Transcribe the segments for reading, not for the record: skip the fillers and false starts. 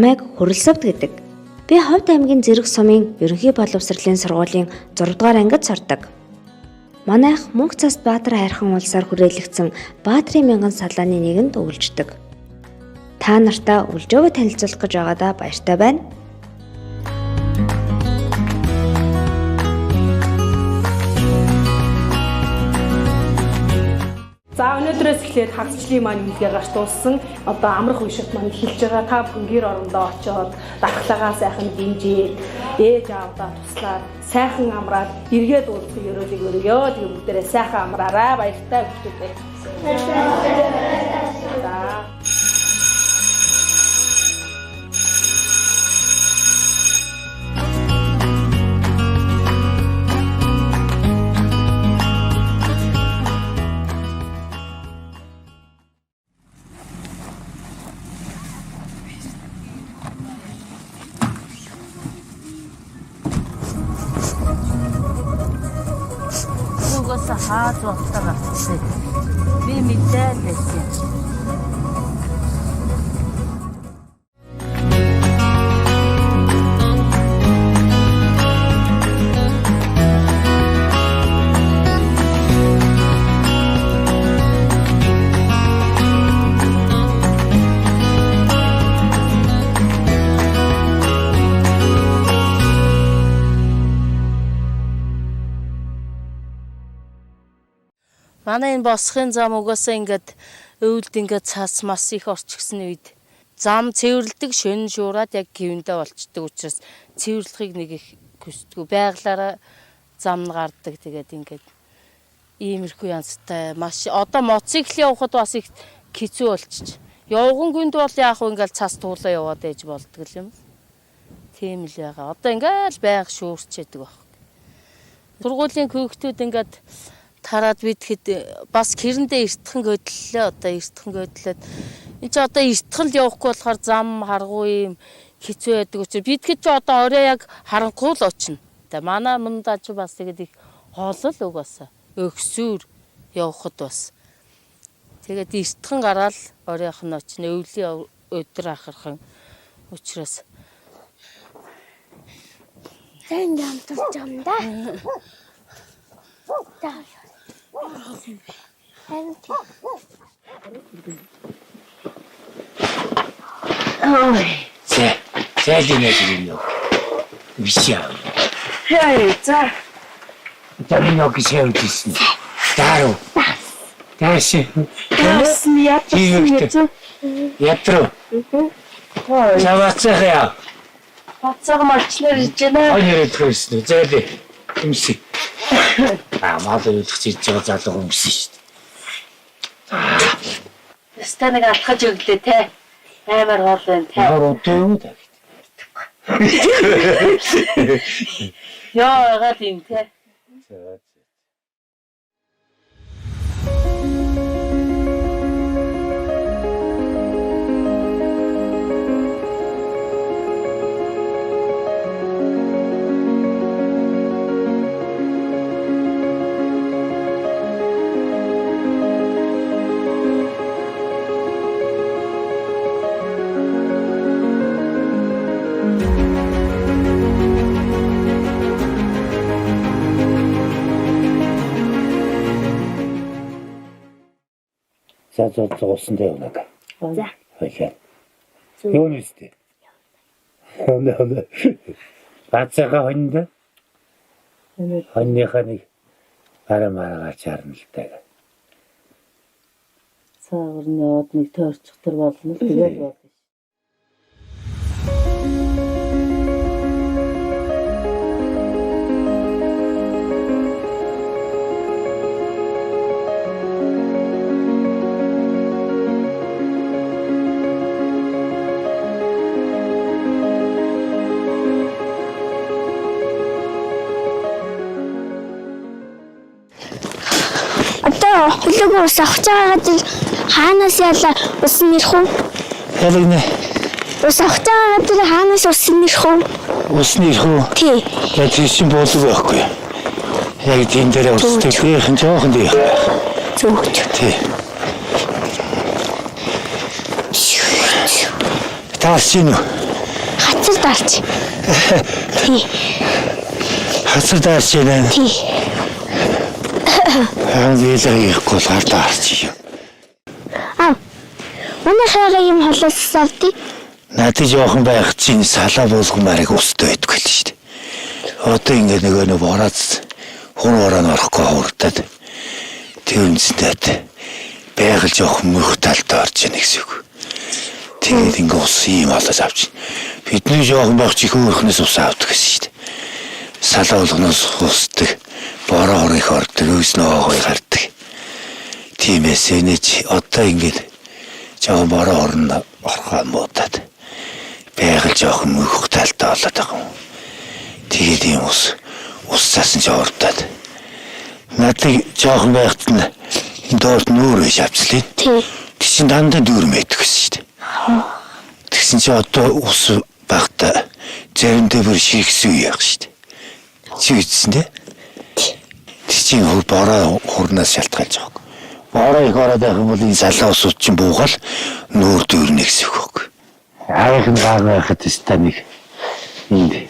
намайг Хүрэлсавд гэдэг. Би Ховд аймгийн Зэрэг сумын ерөнхий боловсролын сургуулийн 6 дугаар ангид сурдаг. Манайх Мөнх цаст Баатар хайрхан улсаар хүрээлэгдсэн Баатрын мянган салааны нэгэнд үйлждэг. Та нартай үлжөөгөө танилцуулах гэж байгаадаа баяртай байна. За өнөөдрөөс эхлээд хагасчлын маань үйлдгээр гарч дууссан. Одоо амрах үе шиг маань эхэлж байгаа. Та бүхэн гэр орондоо очиод дархлагаа сайхан дэмжиж, ээж аавдаа туслаад, сайхан амраад эргээд уулзах ёроолыг өргөё. Тэгээ бүгдээрээ сайхан амраарай. Баяртай бүгдээ. За. Хаад уутаар авчихсан. Би мэдээд байсан. Манай энэ босхын зам угаасаа ингээд өвөлд ингээд цаас мас их орчихсон үед зам цэвэрлдэг шөнө шуураад яг гівэндээ болчдөг учраас цэвэрлэхийг нэг их хүсдэггүй байглаараа зам гардаг тэгээд ингээд иймэрхүү янзтай маш одоо мотоцикл явахад бас их хэцүү болчих. Явган гүнд бол яг ингээд цаас туулаа яваад ээж болдгоо юм. Тийм л ягаа. Одоо ингээд байг шуурчээдэг баг. Сургуулийн хүүхдүүд ингээд тараад бидэхэд бас гэрэндээ эртхэн хөдлөлөө одоо эртхэн хөдлөөд энэ ч одоо эртхэн л явахгүй болохоор зам харгуу юм хэцүү байдаг учраас бидэхэд ч одоо орой яг харанхуй л очно. Тэгээ манай мандаа ч бас тэгээд их хоолол угаасаа өгсүр явахад бас тэгээд эртхэн гараад оройх нь очно өвлийн өдөр ахархан учраас хэн ямтарч юм да. Ой, 세진애들은요, 위시야. 자, 저는 여기 세우겠습니다. 따로. 다시. яатсан 옆으로. 잡았어요. бацаага марчлаар иж байна. 아니를 들어있습니다. 저기, 음식. 아마도 이렇게 저 자동 음식. Станаг алхаж өглөө те. Амар гол байна те. 이걸 어때요? Яагаад юм те. 자, 저 옷인데요, 내가. За. 이렇게. 이건 있을 때. 네. 바자가 혼인데? 혼이하니, 바람아 같이 하는 때가. Цаагаарны одныг тойрчихтар болно л тэгээд болно. Одоо хөлөөгөө ус авах цагаагаад хаанаас яалаа ус нэрх үү? 해보겠네. Ус авах цагаагаад хаанаас ус нэрх үү? 옷은 이고, Тий. 야, 뒤심 보도 없고요. 여기 딘데라 옷을 그게 흔적한데요. Зүгч. 네. 다시는 Хацар дарч. Тий. Хацар дарч байна. Тий. Хангилэг ихгүй л хардаарч юм. Манай хайгаа юм холоос авдий. Надад жоохон байх чинь салаа болгомарыг өстэй байдгүй л шүү дээ. Одоо ингээд нөгөө борооц хүн ороо орохгүй хурдаад тэр үнэстэй байгаль жоохон мөх талтай орж яах гэсэн үг. Тэгээд ингээд ус юм олоод авч. Бидний жоохон байх чих өөрхнөөс ус авдаг гэсэн шүү дээ. Салаа болгоноос усдаг, бороо орох ордог, өснөө хой гардаг. Тиймээс энэч одоо ингээд жоохон бороо орно орхоо муудаад байгаль жоохон мөх талтай болоод байгаа юм. Тэгээд юм ус цаасан ч ордоод. Надад жоохон байхад нь доорт нүүр биш авцлаа. Тий. Тэгсэн дандаа дүүр мэдэх гэсэн шүү дээ. Тэгсэн чи одоо ус багтаа заримдаа бүр шигсэн үе яг шүү дээ. Чи үзсэн дээ? Тэгсэн бороо хурнаас шалтгаалж байгаа. Бороо их ороод байх юм бол энэ салаа усууд чинь буугаал нүүр дүүрнэ гэсэн үг. Аахийн гар байхад теста нэг энд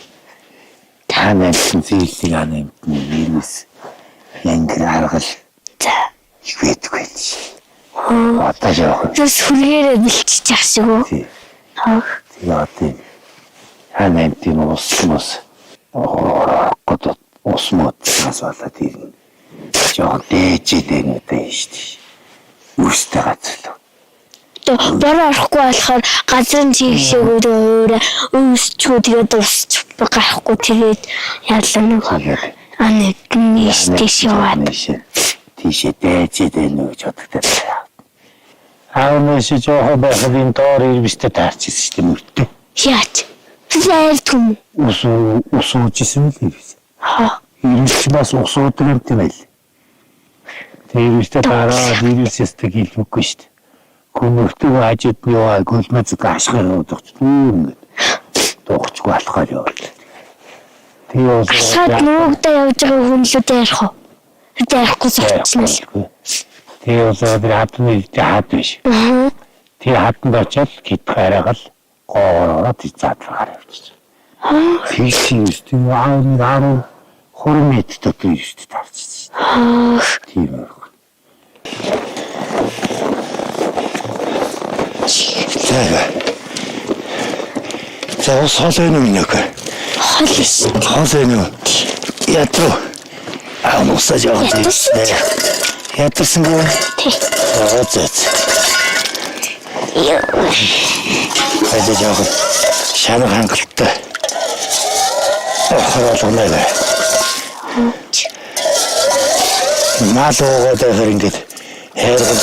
танаас зээлийг анаа вирус янгэр аргал их байдгүй л шээ. Одоо яах вэ? Зүс хүргээрээ бэлчиж ах шиг үү? Тэгээ одоо анаа тийм ус гот ус мод асуулаад ирнэ. Жоо дээжтэй нэтэй шүү дээ. Үстэй газар. Бороо орохгүй болохоор газрын чигшээгүүд өөрөө өөсчгүй тэгээд усч гахгүй тэгээд яалаа нэг нийштэй шиваад тийшээ дээжтэй нэг жодогтой. Аавнаас жоохон байхад энэ доор ирвэстэй таарчихсан шүү дээ мөртөө. яач зайлтгүй Ус уужсэн л ирвэс. Ирвэс бас ус уудаг юм тийм байл. Тэр ирвэстэй дараа вирусэстэй гэлмэхгүй шүү дээ. Хүмүүртөө хажууд нь яваа гөлмөц гашгаар удагч ингээд дуухчгүй алхаар яваад. Тэгээ асаад нүгдээ явж байгаа хүнлүүдээ ярих уу? Ярихгүй зогцсон л. Тэгээ одоо хатны хат биш. Тэгээ хатанд очиод гит хараагаал гоороо тийцаагаар явчих. Тийм тийм аа хормэт төдөө шүү дээ тарчсан. Тийм үү. За солоно минь. Холоно. Яатруу. Мусаж явах. Ятарсан гоо. Заац. Хайж явах. Шанаа хангалттай. Хоолойгоо. Мал уугаад байхаар ингээд хайргал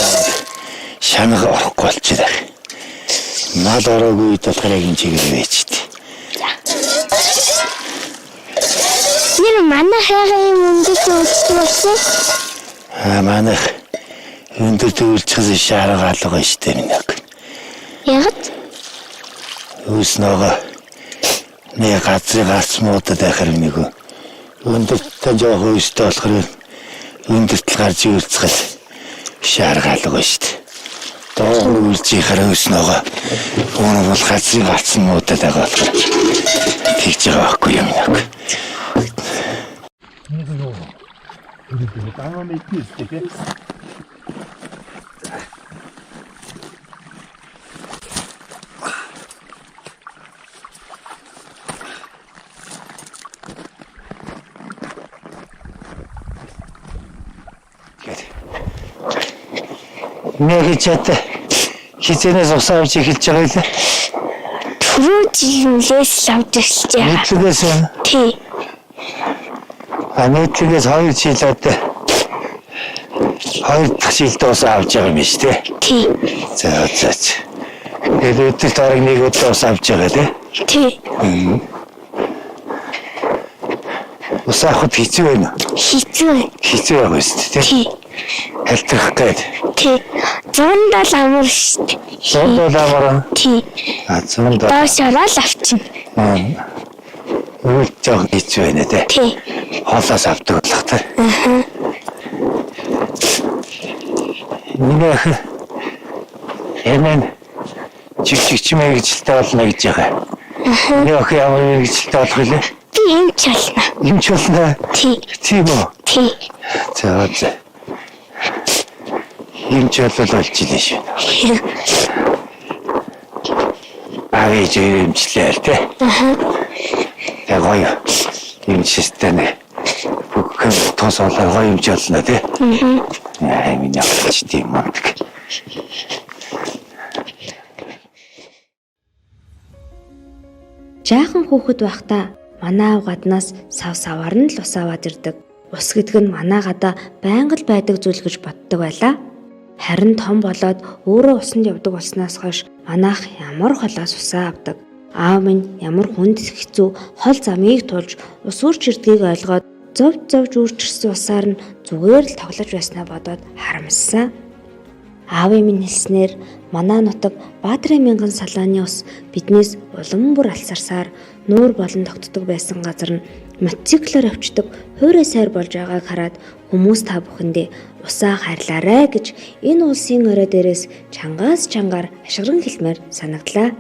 шанаа орохгүй болчихлоо. Мал ороогүй болохоор яг энэ чигээр вэчтэй. Нэр манай хайгаа юм өндөд үйлчлэх болсон. Манайх өндөд үйлчлэх шаарга алга штэ минь. Ягд? Үснага нэг газрын гарц муудад байхаар нэг өндөд та жоох өстэй болохоор өндөрт гарч үйлцгэл шаарга алга штэ. Доор үйлчийн харааснаа өнөө бол газрын гарцсан муудад байгаа болохоор тэгж байгаа байхгүй юм яг. Нэг чат хизэнээс ус авч эхэлж байгаа юм. Түрүү жилээс л авч эхэлж байгаа. Нийтлэгээс Тий. нийтлэгээс 2 жил одоо 2 дахь жилд ус авч байгаа юм шүү дээ. Тий. За. Тэгээд өдөрт орог нэг удаа ус авч байгаа тий. Тий. Ус авахд хэцүү байна. Хэцүү байгаа шүү дээ тий. Алтрах гээд. Тий. 170 амар шүү дээ. 170 амар. Тий. 170. Доош ороод авчин. Үйл жоох хэцүү байна тий. Тий. Хоолоос авдаг болох тий. Минийх эмэн чигчмээ гэж хэлтэй болно гэж байгаа. Яах ямар мэрэгчлээ болох вэ? Би эмч болно. Эмч болно. Тийм үү? Тий. За. Эмч болж илээ шүү. Авиж эмчлээ л дээ. Яг гоё. Эмчтэй нэ. Бүгд тос олоо гоё эмч болно тий. Миний авч тийм юм. Жаахан хүүхэд байхдаа манай аав гаднаас саваар нь л ус аваад ирдэг. Ус гэдэг нь манай гадаа байнга л байдаг зүйл гэж боддог байлаа. Харин том болоод өөрөө усанд явдаг болсноос хойш манайх ямар холоос усаа авдаг. Аав минь ямар хүнд хэцүү хол замыг тулж ус үрч ирдгийг ойлгоод зовж үрчирсэн усаар нь зүгээр л тоглож байснаа бодоод харамссан. Аавын минь хэлснээр манай нутаг Баатрын мянган салааны ус биднээс улам бүр алсарсаар нүүр болон тогтдог байсан газар нь мотоциклоор авчдаг хуурай сайр болж байгааг хараад хүмүүс та бүхэндээ усаа хайрлаарай гэж энэ улсын орой дээрээс чангаар хашгиран хэлмээр санагдлаа.